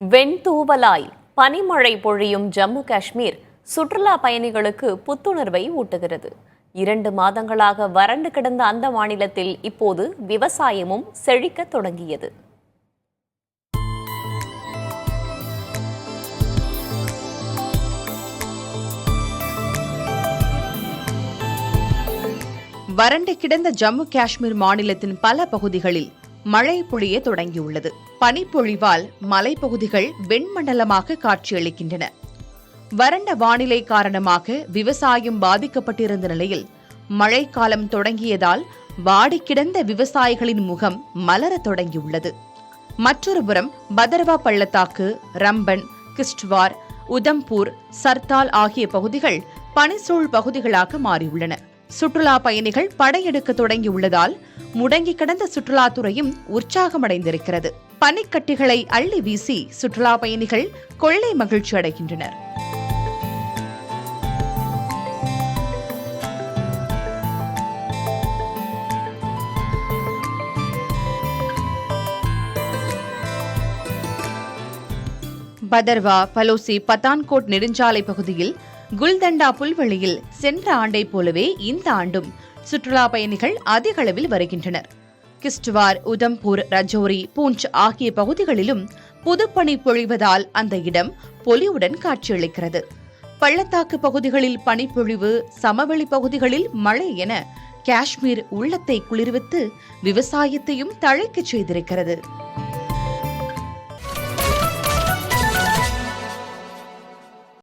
வெண்தூவலாய் பனிமழை பொழியும் ஜம்மு காஷ்மீர் சுற்றுலா பயணிகளுக்கு புத்துணர்வை ஊட்டுகிறது. 2 மாதங்களாக வறண்டு கிடந்த அந்த மாநிலத்தில் இப்போது விவசாயமும் செழிக்க தொடங்கியது. வறண்டு கிடந்த ஜம்மு காஷ்மீர் மாநிலத்தின் பல பகுதிகளில் மழை பொழிய தொடங்கியுள்ளது. பனிப்பொழிவால் மலைப்பகுதிகள் வெண்மண்டலமாக காட்சியளிக்கின்றன. வறண்ட வானிலை காரணமாக விவசாயம் பாதிக்கப்பட்டிருந்த நிலையில் மழைக்காலம் தொடங்கியதால் வாடிக்கிடந்த விவசாயிகளின் முகம் மலரத் தொடங்கியுள்ளது. மற்றொருபுறம் பதர்வா பள்ளத்தாக்கு, ரம்பன், கிஷ்ட்வார், உதம்பூர், சர்தால் ஆகிய பகுதிகள் பனிசூழ் பகுதிகளாக மாறியுள்ளன. சுற்றுலா பயணிகள் படையெடுக்க தொடங்கியுள்ளதால் முடங்கி கிடந்த சுற்றுலாத்துறையும் உற்சாகமடைந்திருக்கிறது. பனிக்கட்டிகளை அள்ளி வீசி சுற்றுலா பயணிகள் கொள்ளை மகிழ்ச்சி அடைகின்றனர். பதர்வா, பலோசி, பத்தான்கோட் நெடுஞ்சாலை பகுதியில் குல்தண்டா புல்வெளியில் சென்ற ஆண்டை போலவே இந்த ஆண்டும் சுற்றுலா பயணிகள் அதிக அளவில் வருகின்றனர். கிஷ்ட்வார், உதம்பூர், ரஜோரி, பூஞ்ச் ஆகிய பகுதிகளிலும் புதுப்பனி பொழிவதால் அந்த இடம் பொலிவுடன் காட்சியளிக்கிறது. பள்ளத்தாக்கு பகுதிகளில் பனிப்பொழிவு, சமவெளி பகுதிகளில் மழை என காஷ்மீர் உள்ளத்தை குளிர்வித்து விவசாயத்தையும் தழைக்கச் செய்திருக்கிறது.